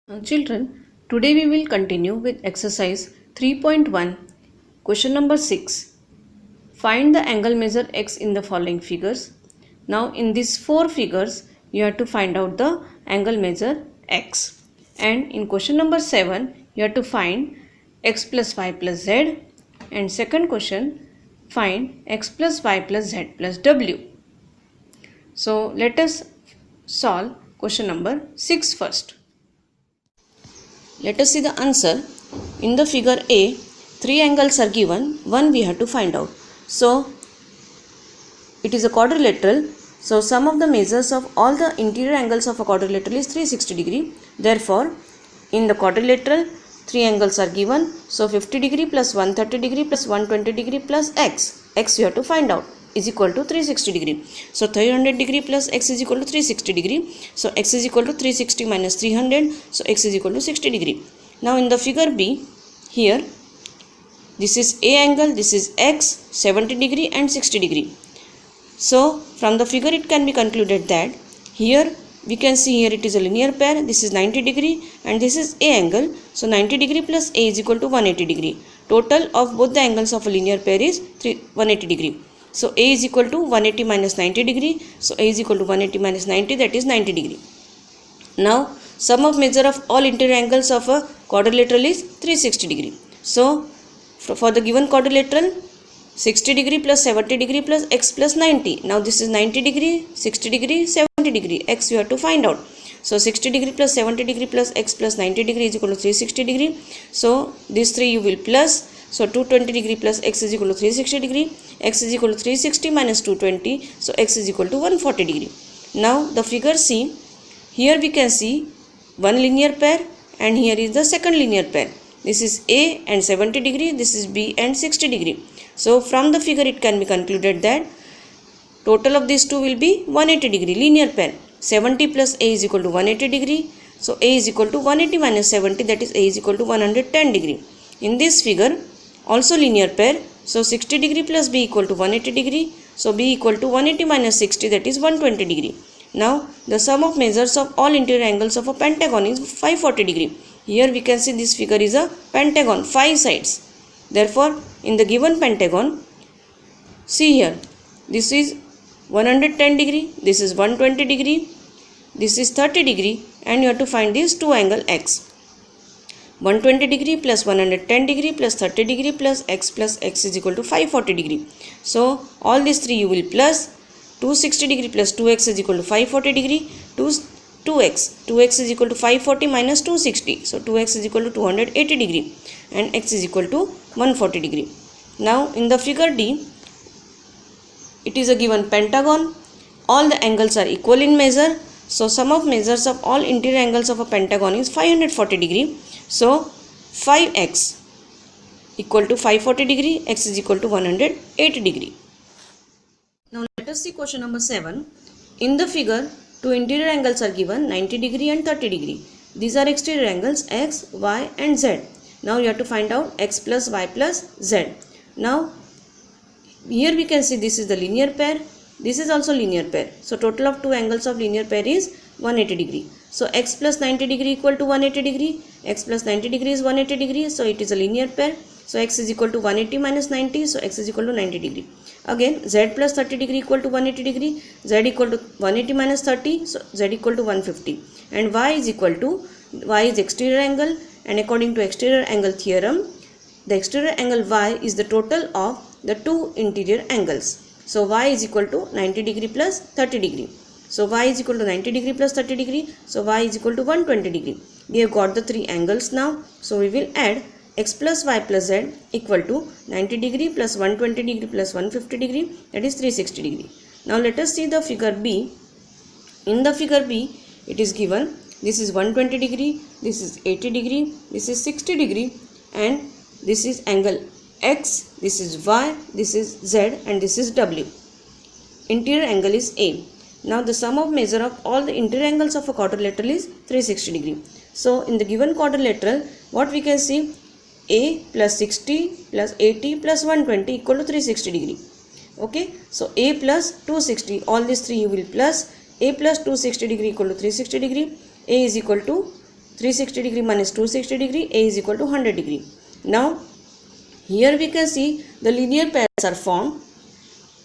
Children, today we will continue with exercise 3.1, question number 6. Find the angle measure x in the following figures. Now in these four figures, you have to find out the angle measure x. And in question number 7, you have to find x plus y plus z. And second question, find x plus y plus z plus w. So let us solve question number 6 first. Let us see the answer. In the figure A, three angles are given, one we have to find out. So, it is a quadrilateral. So, sum of the measures of all the interior angles of a quadrilateral is 360 degree. Therefore, in the quadrilateral, three angles are given. So, 50 degree plus 130 degree plus 120 degree plus x. X you have to find out is equal to 360 degree. So 300 degree plus x is equal to 360 degree. So x is equal to 360 minus 300. So x is equal to 60 degree. Now in the figure B, here this is A angle, this is x, 70 degree and 60 degree. So from the figure it can be concluded that here we can see here it is a linear pair. This is 90 degree and this is A angle. So 90 degree plus A is equal to 180 degree. Total of both the angles of a linear pair is 180 degree. So A is equal to 180 minus 90 degree. So A is equal to 180 minus 90, that is 90 degree. Now sum of measure of all interior angles of a quadrilateral is 360 degree. So for the given quadrilateral, 60 degree plus 70 degree plus x plus 90. Now this is 90 degree, 60 degree, 70 degree. X you have to find out. So 60 degree plus 70 degree plus x plus 90 degree is equal to 360 degree. So these three you will plus. So 220 degree plus x is equal to 360 degree. X is equal to 360 minus 220. So x is equal to 140 degree. Now the figure C, here we can see one linear pair and here is the second linear pair. This is A and 70 degree. This is B and 60 degree. So from the figure it can be concluded that total of these two will be 180 degree linear pair. 70 plus A is equal to 180 degree. So A is equal to 180 minus 70, that is A is equal to 110 degree. In this figure also linear pair. So 60 degree plus B equal to 180 degree. So B equal to 180 minus 60, that is 120 degree. Now the sum of measures of all interior angles of a pentagon is 540 degree. Here we can see this figure is a pentagon, 5 sides. Therefore in the given pentagon, see here, this is 110 degree, this is 120 degree, this is 30 degree, and you have to find these two angle x. 120 degree plus 110 degree plus 30 degree plus x is equal to 540 degree. So all these three you will plus. 260 degree plus 2x is equal to 540 degree. 2x is equal to 540 minus 260. So 2x is equal to 280 degree and x is equal to 140 degree. Now in the figure D, it is a given pentagon. All the angles are equal in measure. So sum of measures of all interior angles of a pentagon is 540 degree. So 5x equal to 540 degree, x is equal to 180 degree. Now let us see question number 7. In the figure, two interior angles are given, 90 degree and 30 degree. These are exterior angles x, y and z. Now you have to find out x plus y plus z. Now here we can see this is the linear pair. This is also linear pair. So total of two angles of linear pair is 180 degree. So x plus 90 degree equal to 180 degree. X plus 90 degree is 180 degree. So it is a linear pair. So x is equal to 180 minus 90. So x is equal to 90 degree. Again z plus 30 degree equal to 180 degree. Z equal to 180 minus 30. So z equal to 150. And y is equal to, y is exterior angle. And according to exterior angle theorem, the exterior angle y is the total of the two interior angles. So y is equal to 90 degree plus 30 degree. So y is equal to 90 degree plus 30 degree. So y is equal to 120 degree. We have got the three angles now. So we will add x plus y plus z equal to 90 degree plus 120 degree plus 150 degree, that is 360 degree. Now let us see the figure B. In the figure B, it is given this is 120 degree, this is 80 degree, this is 60 degree, and this is angle x, this is y, this is z, and this is w. Interior angle is A. Now the sum of measure of all the interior angles of a quadrilateral is 360 degree. So in the given quadrilateral, what we can see, A plus 60 plus 80 plus 120 equal to 360 degree. Okay, so A plus 260, all these three you will plus. A plus 260 degree equal to 360 degree. A is equal to 360 degree minus 260 degree, A is equal to 100 degree. Now here we can see the linear pairs are formed,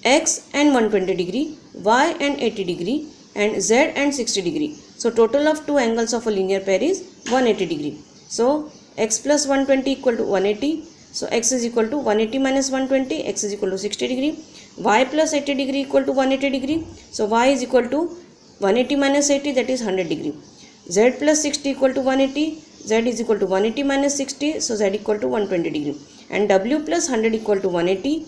X and 120 degree, Y and 80 degree, and Z and 60 degree. So total of two angles of a linear pair is 180 degree. So X plus 120 equal to 180. So X is equal to 180 minus 120, X is equal to 60 degree. Y plus 80 degree equal to 180 degree. So Y is equal to 180 minus 80, that is 100 degree. Z plus 60 equal to 180, Z is equal to 180 minus 60, so Z equal to 120 degree. And W plus 100 equal to 180.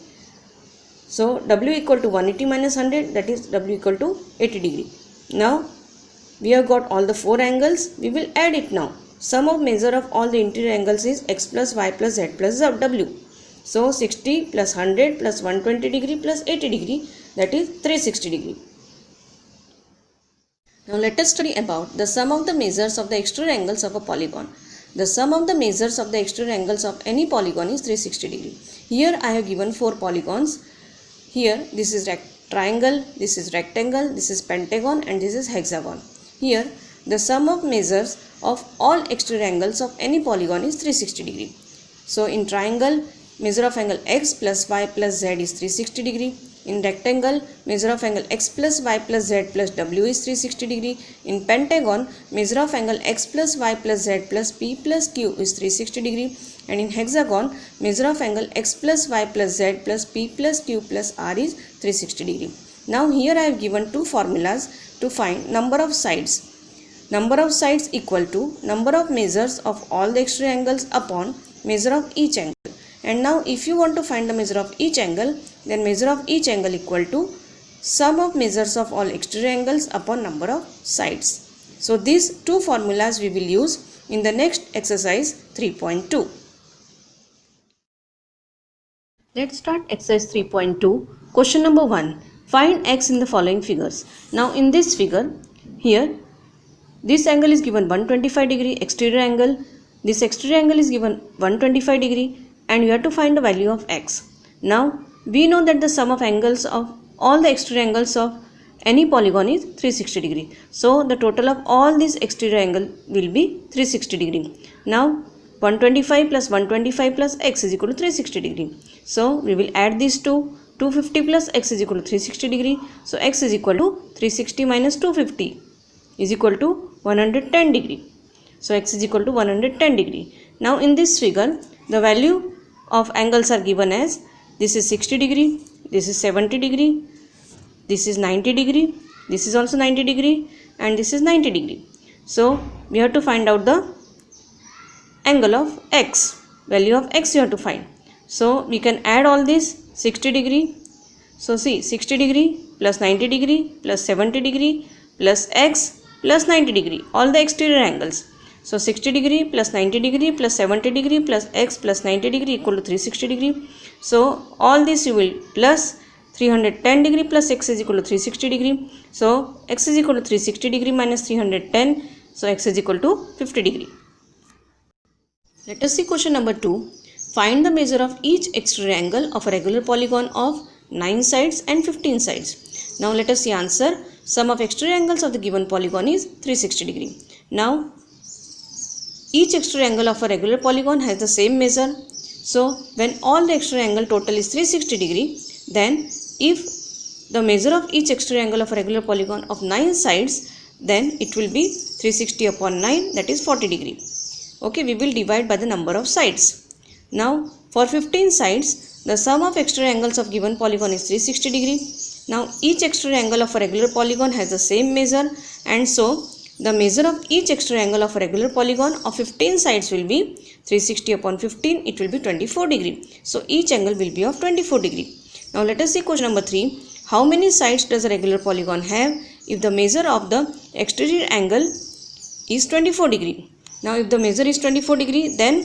So W equal to 180 minus 100, that is W equal to 80 degree. Now we have got all the four angles. We will add it now. Sum of measure of all the interior angles is X plus Y plus Z plus W. So 60 plus 100 plus 120 degree plus 80 degree, that is 360 degree. Now let us study about the sum of the measures of the exterior angles of a polygon. The sum of the measures of the exterior angles of any polygon is 360 degree. Here I have given four polygons. Here this is triangle, this is rectangle, this is pentagon, and this is hexagon. Here the sum of measures of all exterior angles of any polygon is 360 degree. So in triangle, measure of angle X plus Y plus Z is 360 degree. In rectangle, measure of angle X plus Y plus Z plus W is 360 degree. In pentagon, measure of angle X plus Y plus Z plus P plus Q is 360 degree. And in hexagon, measure of angle X plus Y plus Z plus P plus Q plus R is 360 degree. Now here I have given two formulas to find number of sides. Number of sides equal to number of measures of all the exterior angles upon measure of each angle. And now if you want to find the measure of each angle, then measure of each angle equal to sum of measures of all exterior angles upon number of sides. So these two formulas we will use in the next exercise 3.2. Let's start exercise 3.2. Question number 1. Find X in the following figures. Now in this figure, here this angle is given 125 degree exterior angle. This exterior angle is given 125 degree, and we have to find the value of X. Now we know that the sum of angles of all the exterior angles of any polygon is 360 degree. So the total of all these exterior angle will be 360 degree. Now 125 plus 125 plus X is equal to 360 degree. So we will add these two. 250 plus X is equal to 360 degree. So X is equal to 360 minus 250 is equal to 110 degree. So X is equal to 110 degree. Now in this figure, the value of angles are given as this is 60 degree, this is 70 degree, this is 90 degree, this is also 90 degree, and this is 90 degree. So we have to find out the angle of X. Value of X you have to find. So we can add all this 60 degree. So see, 60 degree plus 90 degree plus 70 degree plus X plus 90 degree, all the exterior angles. So 60 degree plus 90 degree plus 70 degree plus X plus 90 degree equal to 360 degree. So all this you will plus 310 degree plus X is equal to 360 degree. So X is equal to 360 degree minus 310. So X is equal to 50 degree. Let us see question number 2. Find the measure of each exterior angle of a regular polygon of 9 sides and 15 sides. Now let us see answer. Sum of exterior angles of the given polygon is 360 degree. Now each exterior angle of a regular polygon has the same measure. So when all the exterior angle total is 360 degree, then if the measure of each exterior angle of a regular polygon of 9 sides, then it will be 360 upon 9, that is 40 degree. Okay, we will divide by the number of sides. Now for 15 sides, the sum of exterior angles of given polygon is 360 degree. Now each exterior angle of a regular polygon has the same measure, and so the measure of each exterior angle of a regular polygon of 15 sides will be 360 upon 15, it will be 24 degree. So each angle will be of 24 degree. Now let us see question number 3. How many sides does a regular polygon have if the measure of the exterior angle is 24 degree? Now if the measure is 24 degree, then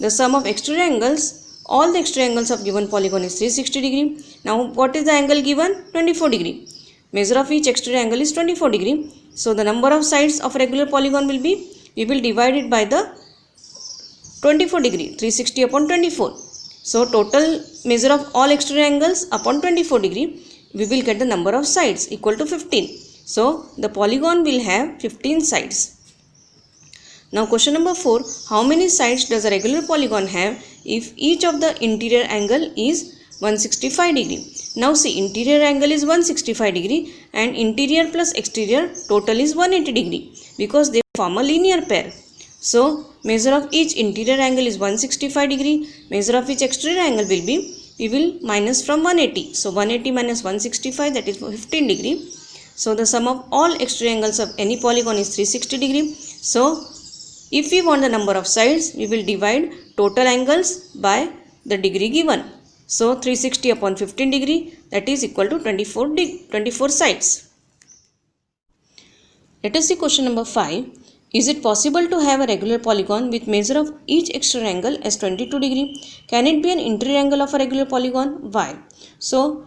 the sum of exterior angles, all the exterior angles of given polygon is 360 degree. Now what is the angle given? 24 degree. Measure of each exterior angle is 24 degree. So the number of sides of regular polygon will be, we will divide it by the 24 degree, 360 upon 24. So total measure of all exterior angles upon 24 degree, we will get the number of sides equal to 15. So the polygon will have 15 sides. Now question number 4. How many sides does a regular polygon have if each of the interior angle is 165 degree? Now see, interior angle is 165 degree and interior plus exterior total is 180 degree because they form a linear pair. So measure of each interior angle is 165 degree, measure of each exterior angle will be, we will minus from 180. So 180 minus 165, that is 15 degree. So the sum of all exterior angles of any polygon is 360 degree. So if we want the number of sides, we will divide total angles by the degree given. So 360 upon 15 degree, that is equal to 24 sides. Let us see question number 5. Is it possible to have a regular polygon with measure of each exterior angle as 22 degree? Can it be an interior angle of a regular polygon? Why? So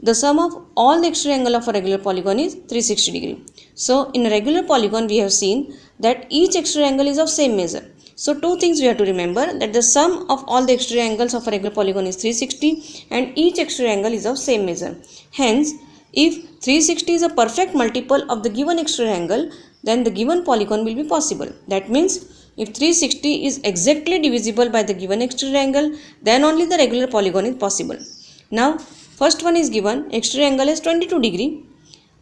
the sum of all the exterior angle of a regular polygon is 360 degree. So in a regular polygon we have seen that each exterior angle is of same measure. So two things we have to remember, that the sum of all the exterior angles of a regular polygon is 360 and each exterior angle is of same measure. Hence, if 360 is a perfect multiple of the given exterior angle, then the given polygon will be possible. That means if 360 is exactly divisible by the given exterior angle, then only the regular polygon is possible. Now first one is given, exterior angle is 22 degree,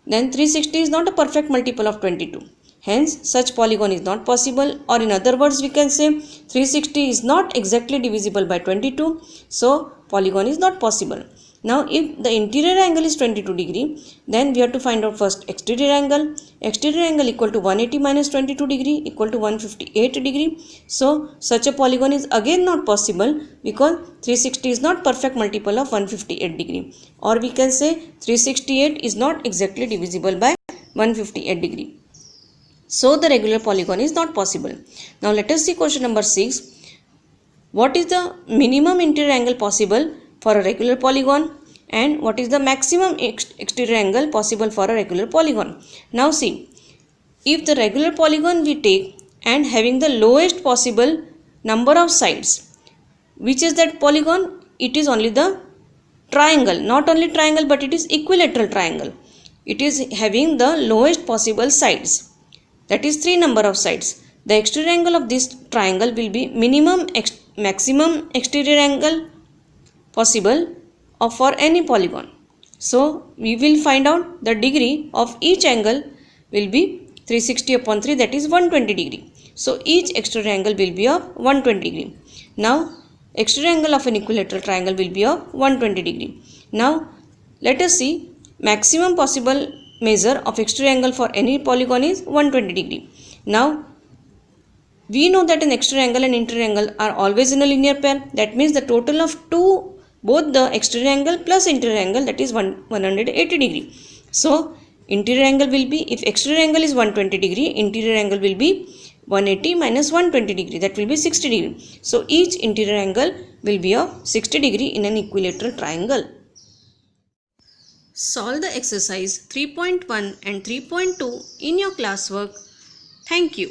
then 360 is not a perfect multiple of 22. Hence such polygon is not possible, or in other words we can say 360 is not exactly divisible by 22, so polygon is not possible. Now if the interior angle is 22 degree, then we have to find out first exterior angle. Exterior angle equal to 180 minus 22 degree equal to 158 degree. So such a polygon is again not possible because 360 is not perfect multiple of 158 degree, or we can say 368 is not exactly divisible by 158 degree. So the regular polygon is not possible. Now let us see question number 6. What is the minimum interior angle possible for a regular polygon and what is the maximum exterior angle possible for a regular polygon? Now see, if the regular polygon we take and having the lowest possible number of sides, which is that polygon? It is only the triangle, not only triangle but it is equilateral triangle. It is having the lowest possible sides, that is 3 number of sides. The exterior angle of this triangle will be maximum exterior angle possible for any polygon. So we will find out the degree of each angle will be 360 upon 3, that is 120 degree. So each exterior angle will be of 120 degree. Now exterior angle of an equilateral triangle will be of 120 degree. Now let us see, maximum possible measure of exterior angle for any polygon is 120 degree. Now we know that an exterior angle and interior angle are always in a linear pair. That means the total of both the exterior angle plus interior angle, that is 180 degree. So interior angle will be, if exterior angle is 120 degree, interior angle will be 180 minus 120 degree, that will be 60 degree. So each interior angle will be of 60 degree in an equilateral triangle. Solve the exercise 3.1 and 3.2 in your classwork. Thank you.